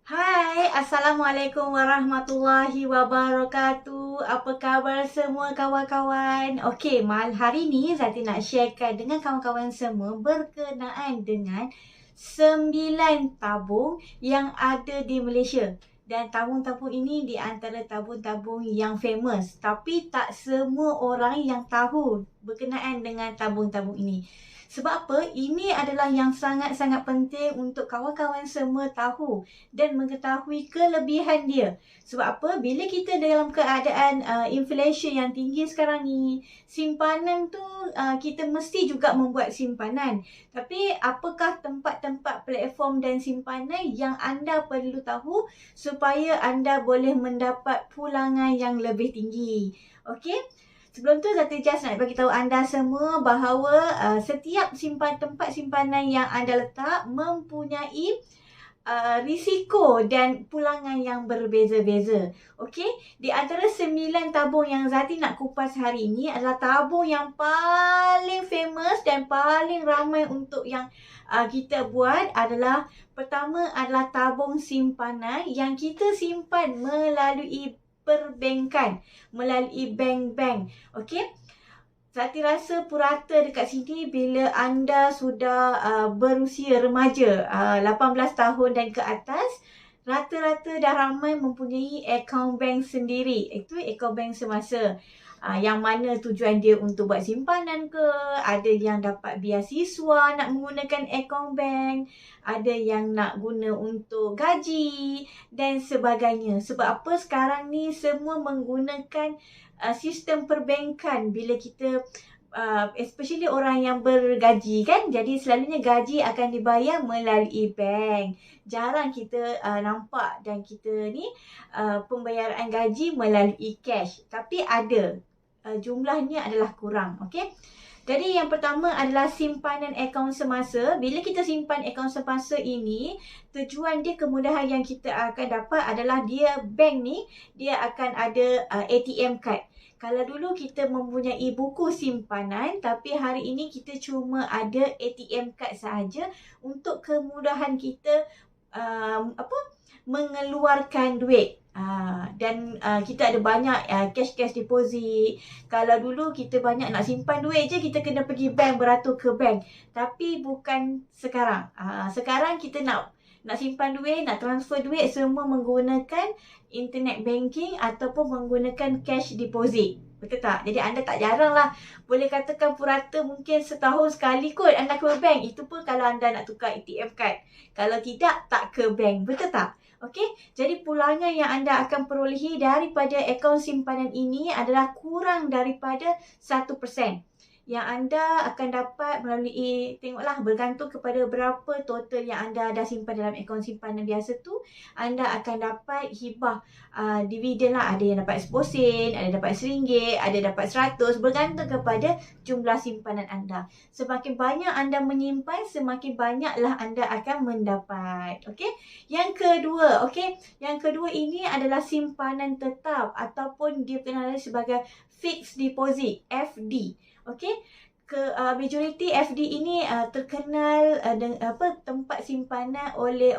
Hai, Assalamualaikum warahmatullahi wabarakatuh. Apa khabar semua kawan-kawan? Okey, hari ni Zati nak sharekan dengan kawan-kawan semua berkenaan dengan 9 tabung yang ada di Malaysia. Dan tabung-tabung ini di antara tabung-tabung yang famous. Tapi tak semua orang yang tahu berkenaan dengan tabung-tabung ini. Sebab apa? Ini adalah yang sangat-sangat penting untuk kawan-kawan semua tahu dan mengetahui kelebihan dia. Sebab apa? Bila kita dalam keadaan inflation yang tinggi sekarang ni, simpanan tu kita mesti juga membuat simpanan. Tapi apakah tempat-tempat platform dan simpanan yang anda perlu tahu supaya anda boleh mendapat pulangan yang lebih tinggi? Okey? Sebelum tu Zati just nak bagi tahu anda semua bahawa setiap tempat simpanan yang anda letak mempunyai risiko dan pulangan yang berbeza-beza. Okey, di antara 9 tabung yang Zati nak kupas hari ini adalah tabung yang paling famous dan paling ramai untuk yang kita buat adalah pertama adalah tabung simpanan yang kita simpan melalui perbankan, melalui bank-bank. Okey? Zati rasa purata dekat sini bila anda sudah berusia remaja, 18 tahun dan ke atas, rata-rata dah ramai mempunyai akaun bank sendiri. Itu akaun bank semasa. Yang mana tujuan dia untuk buat simpanan ke, ada yang dapat beasiswa nak menggunakan akaun bank, ada yang nak guna untuk gaji dan sebagainya. Sebab apa sekarang ni semua menggunakan sistem perbankan bila kita especially orang yang bergaji kan, jadi selalunya gaji akan dibayar melalui bank. Jarang kita nampak dan kita ni pembayaran gaji melalui cash, tapi ada, jumlahnya adalah kurang. Okey, jadi yang pertama adalah simpanan akaun semasa. Bila kita simpan akaun semasa ini, tujuan dia, kemudahan yang kita akan dapat adalah dia bank ni dia akan ada ATM card. Kalau dulu kita mempunyai buku simpanan, tapi hari ini kita cuma ada ATM card sahaja untuk kemudahan kita mengeluarkan duit. Dan kita ada banyak cash deposit. Kalau dulu kita banyak nak simpan duit je, kita kena pergi bank, beratur ke bank. Tapi bukan sekarang. Sekarang kita nak simpan duit, nak transfer duit, semua menggunakan internet banking ataupun menggunakan cash deposit. Betul tak? Jadi anda tak jarang lah, boleh katakan purata mungkin setahun sekali kot anda ke bank. Itu pun kalau anda nak tukar ATM card. Kalau tidak, tak ke bank. Betul tak? Okey, jadi pulangan yang anda akan perolehi daripada akaun simpanan ini adalah kurang daripada 1%. Yang anda akan dapat melalui, tengoklah bergantung kepada berapa total yang anda dah simpan dalam akaun simpanan biasa tu, anda akan dapat hibah dividen lah. Ada yang dapat 10 sen, ada dapat RM1, ada dapat 100, bergantung kepada jumlah simpanan anda. Semakin banyak anda menyimpan, semakin banyaklah anda akan mendapat. Okey? Yang kedua ini adalah simpanan tetap ataupun dia dikenali sebagai fixed deposit, FD. Okey, majoriti FD ini terkenal tempat simpanan oleh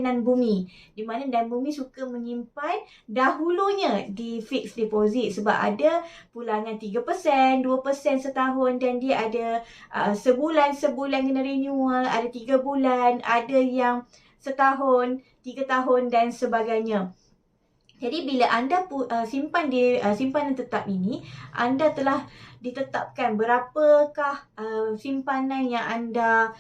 non-bumi, di mana non-bumi suka menyimpan dahulunya di fixed deposit sebab ada pulangan 3%, 2% setahun, dan dia ada sebulan kena renewal, ada 3 bulan, ada yang setahun, 3 tahun dan sebagainya. Jadi bila anda simpan di simpanan tetap ini, anda telah ditetapkan berapakah simpanan yang anda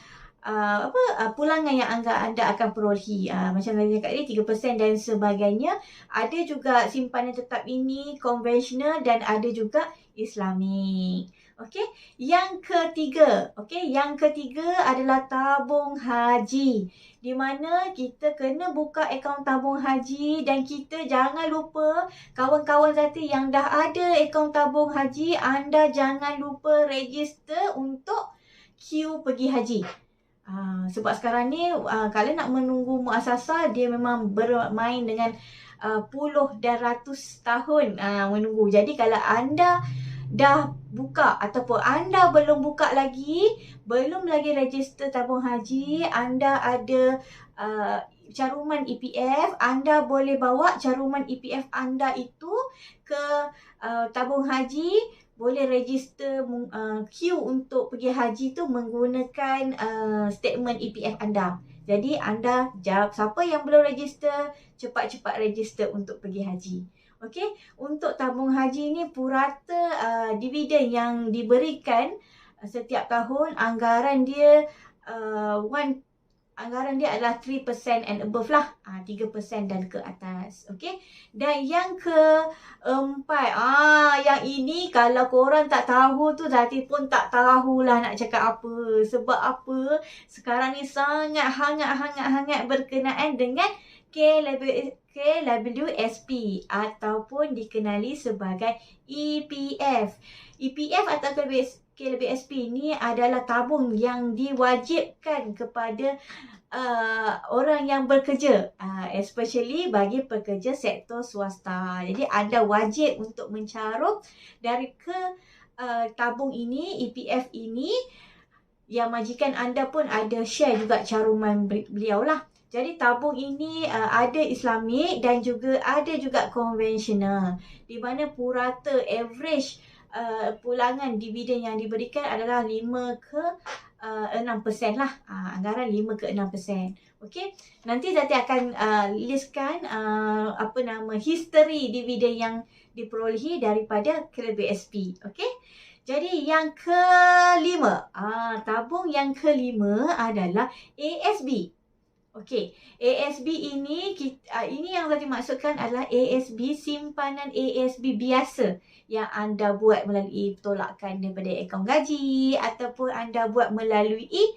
pulangan yang anda akan perolehi. Macam saya cakap tadi, 3% dan sebagainya. Ada juga simpanan tetap ini konvensional dan ada juga Islamik. Okey, yang ketiga adalah tabung haji, di mana kita kena buka akaun tabung haji. Dan kita jangan lupa, kawan-kawan Zati yang dah ada akaun tabung haji, anda jangan lupa register untuk queue pergi haji. Sebab sekarang ni kalau nak menunggu muasasah, dia memang bermain dengan puluh dan ratus tahun menunggu. Jadi kalau anda dah buka ataupun anda belum buka lagi, belum lagi register tabung haji, anda ada caruman EPF, anda boleh bawa caruman EPF anda itu ke tabung haji, boleh register queue untuk pergi haji tu menggunakan statement EPF anda. Jadi anda siapa yang belum register, cepat-cepat register untuk pergi haji. Okey, untuk tabung haji ni purata dividen yang diberikan setiap tahun, anggaran dia adalah 3% and above lah. 3% dan ke atas. Okey. Dan yang keempat, yang ini kalau korang tak tahu tu, Zati pun tak tahulah nak cakap apa. Sebab apa? Sekarang ni sangat hangat berkenaan dengan KWSP ataupun dikenali sebagai EPF. EPF atau KWSP ni adalah tabung yang diwajibkan kepada orang yang bekerja, especially bagi pekerja sektor swasta. Jadi anda wajib untuk mencarum dari tabung ini, EPF ini, yang majikan anda pun ada share juga caruman beliau lah. Jadi tabung ini ada Islamik dan juga ada juga konvensional, di mana purata average pulangan dividen yang diberikan adalah 5 ke 6% lah. Anggaran 5 ke 6%. Okey. Nanti Zati akan listkan history dividen yang diperolehi daripada KWSP. Okey. Jadi yang kelima, tabung yang kelima adalah ASB. Okey, ASB ini yang Zati maksudkan adalah ASB, simpanan ASB biasa yang anda buat melalui tolakan daripada akaun gaji ataupun anda buat melalui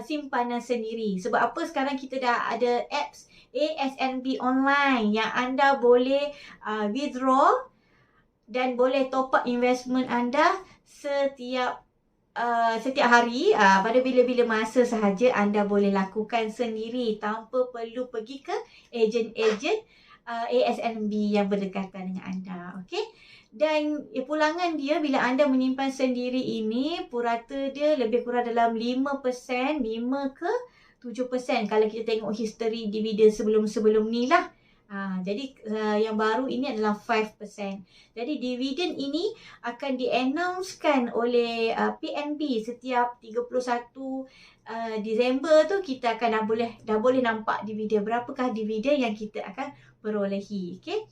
simpanan sendiri. Sebab apa sekarang kita dah ada apps ASNB online yang anda boleh withdraw dan boleh top up investment anda setiap hari, pada bila-bila masa sahaja anda boleh lakukan sendiri tanpa perlu pergi ke ejen-ejen ASNB yang berdekatan dengan anda. Okey. Dan pulangan dia bila anda menyimpan sendiri ini, purata dia lebih kurang dalam 5%, 5 ke 7% kalau kita tengok history dividen sebelum-sebelum ni lah. Jadi yang baru ini adalah 5%. Jadi dividen ini akan di-announcekan oleh PNB setiap 31 Disember tu, kita akan dah boleh nampak dividen, berapakah dividen yang kita akan perolehi. Okey.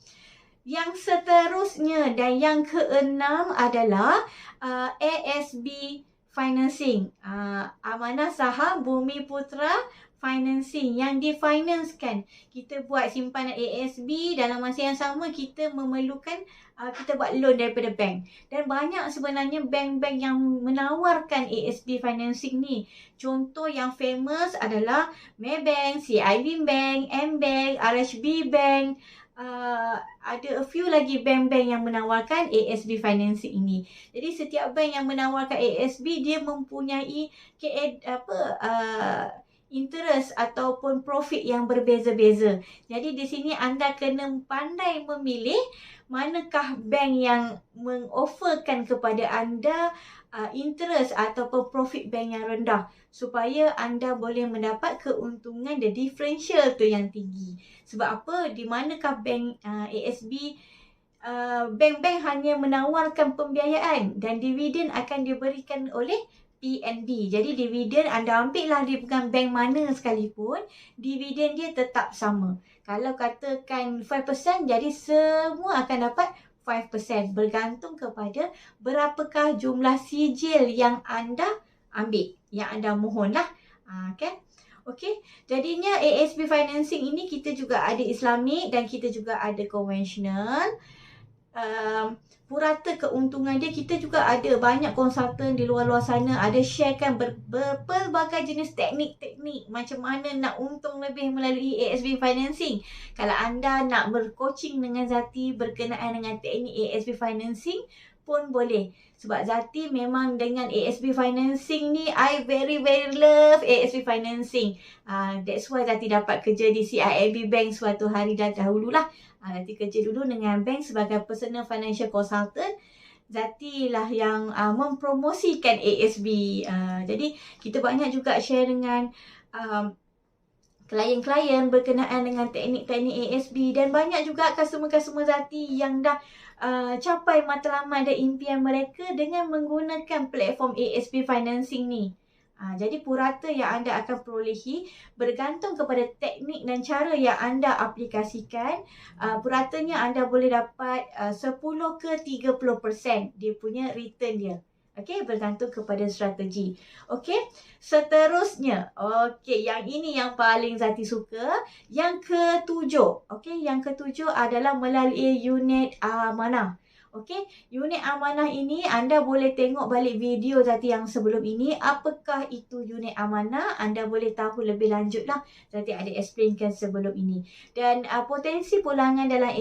Yang seterusnya dan yang keenam adalah ASB Financing. Amanah Saham Bumi Putra Financing yang difinancekan. Kita buat simpanan ASB, dalam masa yang sama kita memerlukan kita buat loan daripada bank. Dan banyak sebenarnya bank-bank yang menawarkan ASB financing ni. Contoh yang famous adalah Maybank, CIB Bank, M-Bank, RHB Bank. Ada a few lagi bank-bank yang menawarkan ASB financing ini. Jadi setiap bank yang menawarkan ASB dia mempunyai interest ataupun profit yang berbeza-beza. Jadi di sini anda kena pandai memilih manakah bank yang mengofferkan kepada anda interest ataupun profit bank yang rendah, supaya anda boleh mendapat keuntungan dan differential tu yang tinggi. Sebab apa? Di manakah bank ASB, bank-bank hanya menawarkan pembiayaan dan dividen akan diberikan oleh PNB. Jadi dividen anda ambil lah di bukan bank mana sekalipun, dividen dia tetap sama. Kalau katakan 5%, jadi semua akan dapat 5%, bergantung kepada berapakah jumlah sijil yang anda ambil, yang anda mohon lah. Kan? Okey, jadinya ASB financing ini kita juga ada Islamic dan kita juga ada konvensional. Purata keuntungan dia, kita juga ada banyak konsultan di luar-luar sana ada sharekan berbagai jenis teknik-teknik macam mana nak untung lebih melalui ASB financing. Kalau anda nak bercoaching dengan Zati berkenaan dengan teknik ASB financing pun boleh. Sebab Zati memang dengan ASB financing ni, I very love ASB financing. That's why Zati dapat kerja di CIMB Bank suatu hari dahulu lah. Zati kerja dulu dengan bank sebagai personal financial consultant. Zati lah yang mempromosikan ASB. Jadi kita banyak juga share dengan klien-klien berkenaan dengan teknik-teknik ASB, dan banyak juga customer-customer Zati yang dah capai matlamat dan impian mereka dengan menggunakan platform ASB financing ni. Jadi purata yang anda akan perolehi bergantung kepada teknik dan cara yang anda aplikasikan. Puratanya anda boleh dapat 10 ke 30% dia punya return dia. Okey, bergantung kepada strategi. Okey, seterusnya. Okey, yang ini yang paling Zati suka. Yang ketujuh. Okey, yang ketujuh adalah melalui unit amanah. Okey, unit amanah ini anda boleh tengok balik video Zati yang sebelum ini. Apakah itu unit amanah? Anda boleh tahu lebih lanjut lah. Zati ada explainkan sebelum ini. Dan potensi pulangan dalam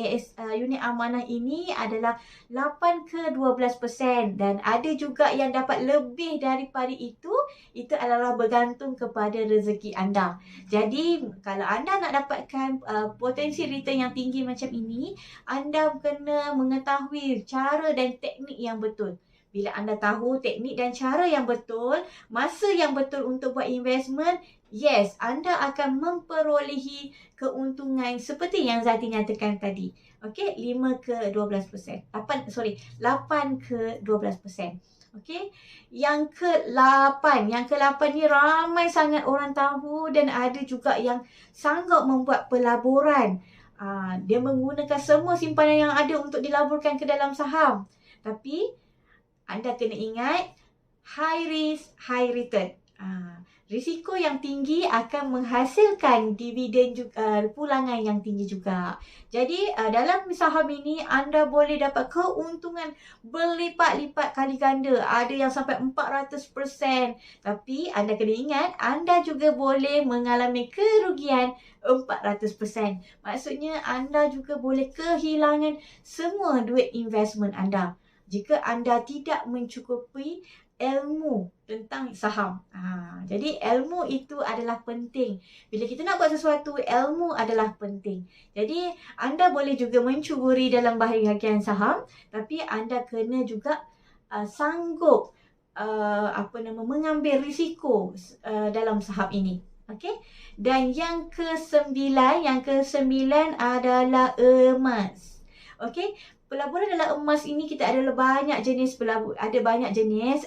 unit amanah ini adalah 8 ke 12%. Dan ada juga yang dapat lebih daripada itu. Itu adalah bergantung kepada rezeki anda. Jadi kalau anda nak dapatkan potensi return yang tinggi macam ini, anda kena mengetahui cara dan teknik yang betul. Bila anda tahu teknik dan cara yang betul, masa yang betul untuk buat investment, yes, anda akan memperolehi keuntungan seperti yang Zati nyatakan tadi. Okey, 5 ke 12%. 8 ke 12%. Okey, yang ke-8 ni ramai sangat orang tahu, dan ada juga yang sanggup membuat pelaburan. Dia menggunakan semua simpanan yang ada untuk dilaburkan ke dalam saham. Tapi anda kena ingat, high risk, high return. Risiko yang tinggi akan menghasilkan dividen juga, pulangan yang tinggi juga. Jadi dalam saham ini anda boleh dapat keuntungan berlipat-lipat kali ganda. Ada yang sampai 400%. Tapi anda kena ingat, anda juga boleh mengalami kerugian 400%. Maksudnya anda juga boleh kehilangan semua duit investment anda jika anda tidak mencukupi ilmu tentang saham. Jadi ilmu itu adalah penting. Bila kita nak buat sesuatu, ilmu adalah penting. Jadi anda boleh juga mencuburi dalam bahagian saham, tapi anda kena juga sanggup mengambil risiko dalam saham ini. Okey. Dan yang ke-9 adalah emas. Okey. Pelaburan dalam emas ini kita ada banyak jenis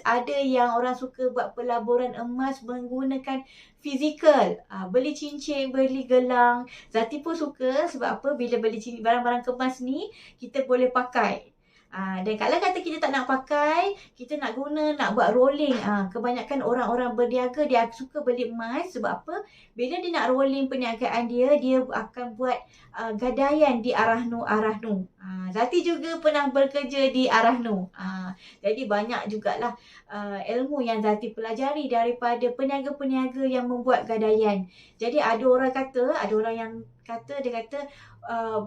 Ada yang orang suka buat pelaburan emas menggunakan fizikal. Beli cincin, beli gelang. Zati pun suka sebab apa? Bila beli barang-barang kemas ni, kita boleh pakai. Dan kalau kata kita tak nak pakai, kita nak buat rolling. Kebanyakan orang-orang berniaga dia suka beli emas sebab apa? Bila dia nak rolling perniagaan dia akan buat gadaian di Arahnu. Zati juga pernah bekerja di Arahnu. Jadi banyak jugalah ilmu yang Zati pelajari daripada peniaga-peniaga yang membuat gadaian. Jadi ada orang yang kata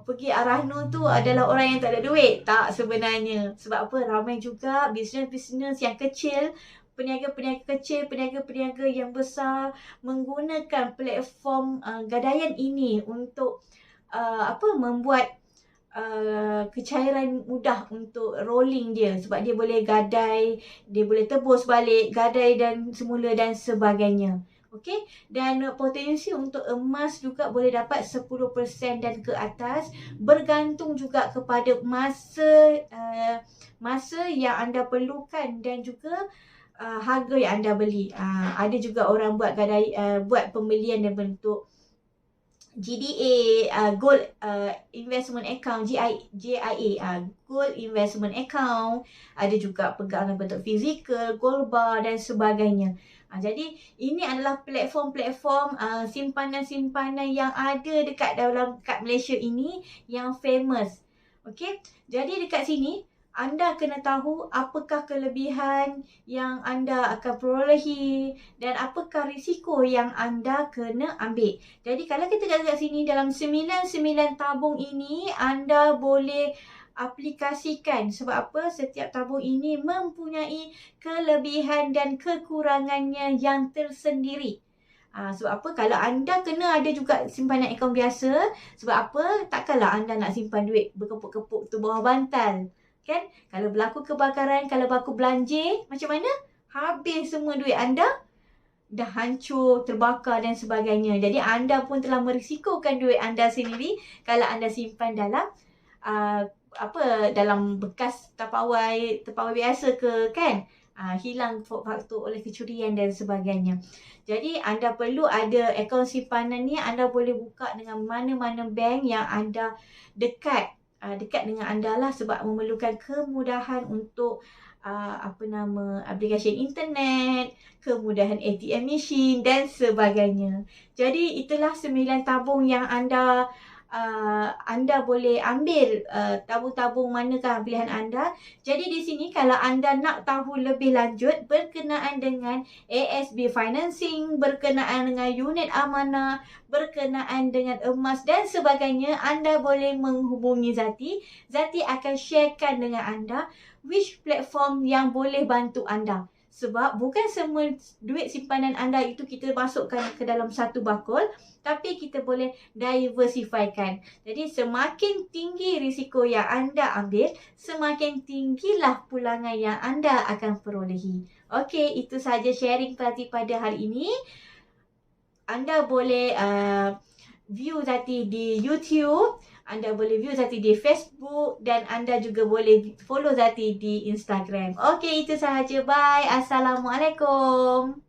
pergi Arahnu tu adalah orang yang tak ada duit. Tak sebenarnya. Sebab apa? Ramai juga bisnes-bisnes yang kecil, peniaga-peniaga kecil, peniaga-peniaga yang besar menggunakan platform gadaian ini untuk membuat kecairan mudah untuk rolling dia. Sebab dia boleh gadai, dia boleh tebus balik, gadai dan semula dan sebagainya. Okey, dan potensi untuk emas juga boleh dapat 10% dan ke atas, bergantung juga kepada masa yang anda perlukan dan juga harga yang anda beli. Ada juga orang buat buat pembelian dalam bentuk GDA, Gold Investment Account, GIA, Gold Investment Account. Ada juga pegangan bentuk fizikal, gold bar dan sebagainya. Jadi ini adalah platform-platform simpanan-simpanan yang ada dekat Malaysia ini yang famous. Okey, jadi dekat sini anda kena tahu apakah kelebihan yang anda akan perolehi dan apakah risiko yang anda kena ambil. Jadi kalau kita dekat sini dalam 9 tabung ini anda boleh aplikasikan. Sebab apa? Setiap tabung ini mempunyai kelebihan dan kekurangannya yang tersendiri. Sebab apa? Kalau anda kena ada juga simpanan akaun biasa. Sebab apa? Takkanlah anda nak simpan duit berkepuk-kepuk tu bawah bantal. Kan? Kalau berlaku kebakaran, kalau berlaku belanja, macam mana? Habis semua duit anda. dah hancur, terbakar dan sebagainya. Jadi anda pun telah merisikokan duit anda sendiri kalau anda simpan dalam dalam bekas tapawai biasa ke kan. Hilang faktor oleh kecurian dan sebagainya. Jadi anda perlu ada akaun simpanan ni, anda boleh buka dengan mana-mana bank yang anda dekat dengan anda lah, sebab memerlukan kemudahan untuk aplikasi internet, kemudahan ATM machine dan sebagainya. Jadi itulah 9 tabung yang anda boleh ambil, tabung-tabung manakah pilihan anda. Jadi di sini kalau anda nak tahu lebih lanjut berkenaan dengan ASB financing, berkenaan dengan unit amanah, berkenaan dengan emas dan sebagainya, anda boleh menghubungi Zati. Zati akan sharekan dengan anda which platform yang boleh bantu anda. Sebab bukan semua duit simpanan anda itu kita masukkan ke dalam satu bakul, tapi kita boleh diversifykan. Jadi semakin tinggi risiko yang anda ambil, semakin tinggilah pulangan yang anda akan perolehi. Okey, itu sahaja sharing Zati pada hari ini. Anda boleh view Zati di YouTube, anda boleh view Zati di Facebook dan anda juga boleh follow Zati di Instagram. Okey, itu sahaja. Bye. Assalamualaikum.